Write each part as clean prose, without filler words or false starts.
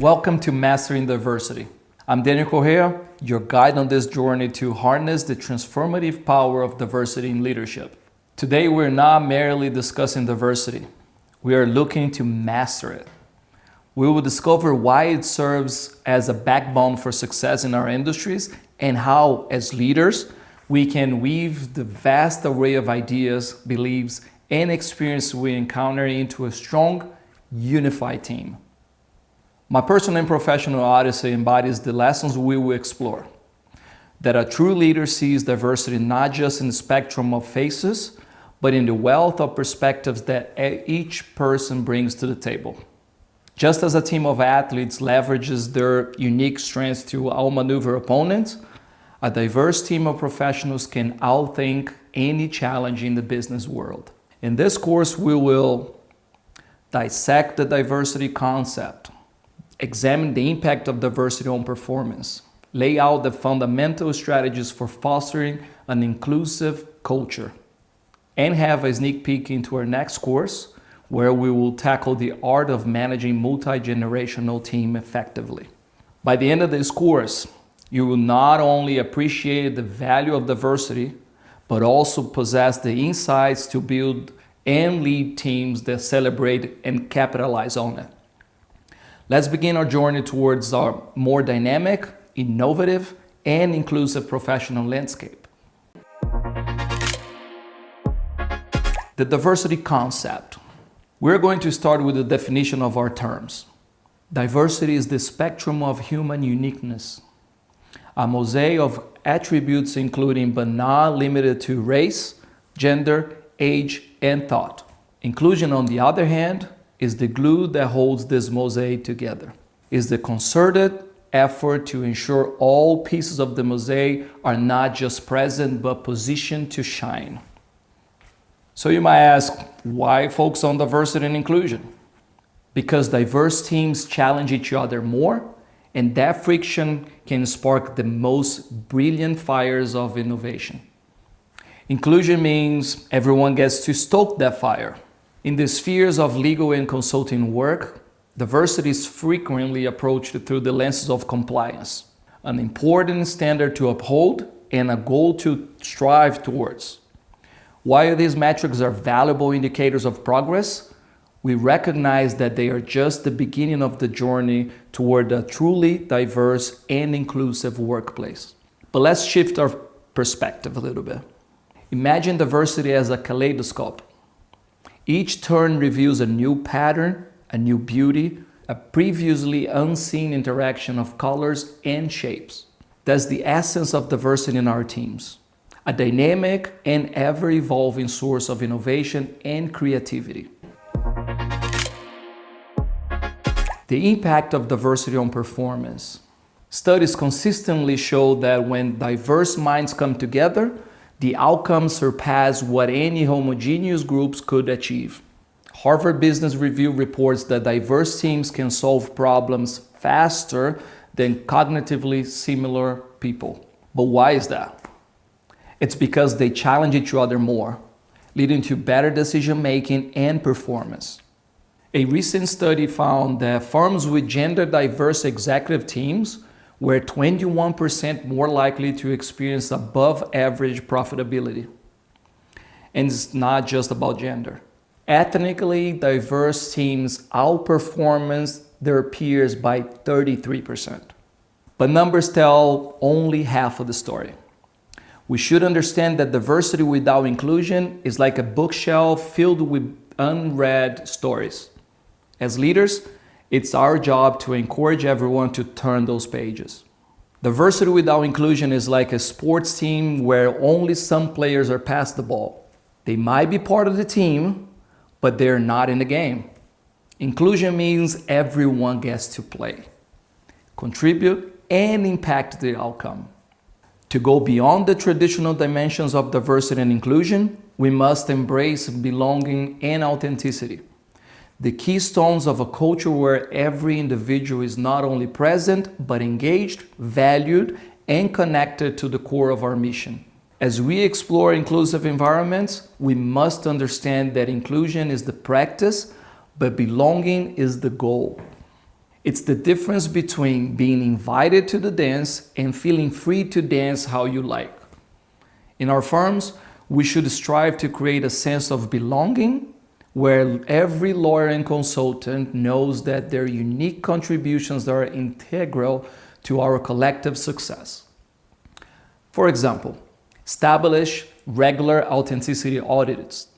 Welcome to Mastering Diversity. I'm Daniel Correa, your guide on this journey to harness the transformative power of diversity in leadership. Today, we're not merely discussing diversity. We are looking to master it. We will discover why it serves as a backbone for success in our industries and how, as leaders, we can weave the vast array of ideas, beliefs, and experiences we encounter into a strong, unified team. My personal and professional odyssey embodies the lessons we will explore. That a true leader sees diversity not just in the spectrum of faces, but in the wealth of perspectives that each person brings to the table. Just as a team of athletes leverages their unique strengths to outmaneuver opponents, a diverse team of professionals can outthink any challenge in the business world. In this course, we will dissect the diversity concept, examine the impact of diversity on performance, lay out the fundamental strategies for fostering an inclusive culture, and have a sneak peek into our next course, where we will tackle the art of managing multi-generational team effectively. By the end of this course, you will not only appreciate the value of diversity, but also possess the insights to build and lead teams that celebrate and capitalize on it. Let's begin our journey towards our more dynamic, innovative, and inclusive professional landscape. The diversity concept. We're going to start with the definition of our terms. Diversity is the spectrum of human uniqueness, a mosaic of attributes including but not limited to race, gender, age, and thought. Inclusion, on the other hand, is the glue that holds this mosaic together. Is the concerted effort to ensure all pieces of the mosaic are not just present but positioned to shine. So you might ask, why focus on diversity and inclusion? Because diverse teams challenge each other more, and that friction can spark the most brilliant fires of innovation. Inclusion means everyone gets to stoke that fire. In the spheres of legal and consulting work, diversity is frequently approached through the lenses of compliance, an important standard to uphold and a goal to strive towards. While these metrics are valuable indicators of progress, we recognize that they are just the beginning of the journey toward a truly diverse and inclusive workplace. But let's shift our perspective a little bit. Imagine diversity as a kaleidoscope. Each turn reveals a new pattern, a new beauty, a previously unseen interaction of colors and shapes. That's the essence of diversity in our teams, a dynamic and ever-evolving source of innovation and creativity. The impact of diversity on performance. Studies consistently show that when diverse minds come together, the outcomes surpass what any homogeneous groups could achieve. Harvard Business Review reports that diverse teams can solve problems faster than cognitively similar people. But why is that? It's because they challenge each other more, leading to better decision-making and performance. A recent study found that firms with gender-diverse executive teams were 21% more likely to experience above-average profitability. And it's not just about gender. Ethnically diverse teams outperform their peers by 33%. But numbers tell only half of the story. We should understand that diversity without inclusion is like a bookshelf filled with unread stories. As leaders, it's our job to encourage everyone to turn those pages. Diversity without inclusion is like a sports team where only some players are past the ball. They might be part of the team, but they're not in the game. Inclusion means everyone gets to play, contribute, and impact the outcome. To go beyond the traditional dimensions of diversity and inclusion, we must embrace belonging and authenticity, the keystones of a culture where every individual is not only present, but engaged, valued, and connected to the core of our mission. As we explore inclusive environments, we must understand that inclusion is the practice, but belonging is the goal. It's the difference between being invited to the dance and feeling free to dance how you like. In our firms, we should strive to create a sense of belonging where every lawyer and consultant knows that their unique contributions are integral to our collective success. For example, establish regular authenticity audits,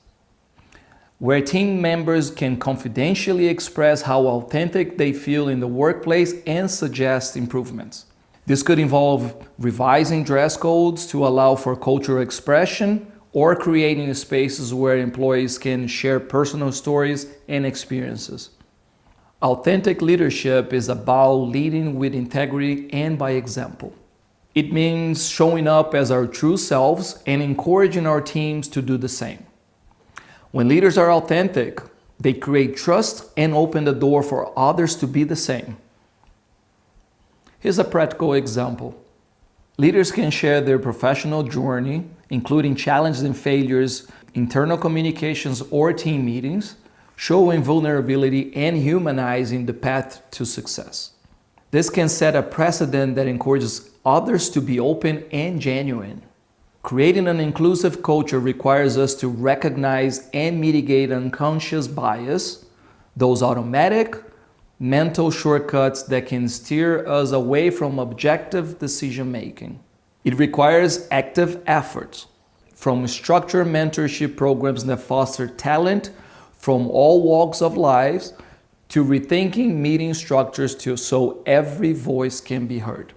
where team members can confidentially express how authentic they feel in the workplace and suggest improvements. This could involve revising dress codes to allow for cultural expression or creating spaces where employees can share personal stories and experiences. Authentic leadership is about leading with integrity and by example. It means showing up as our true selves and encouraging our teams to do the same. When leaders are authentic, they create trust and open the door for others to be the same. Here's a practical example. Leaders can share their professional journey, including challenges and failures, internal communications, or team meetings, showing vulnerability and humanizing the path to success. This can set a precedent that encourages others to be open and genuine. Creating an inclusive culture requires us to recognize and mitigate unconscious bias, those automatic mental shortcuts that can steer us away from objective decision making. It requires active efforts, from structured mentorship programs that foster talent from all walks of life to rethinking meeting structures so every voice can be heard.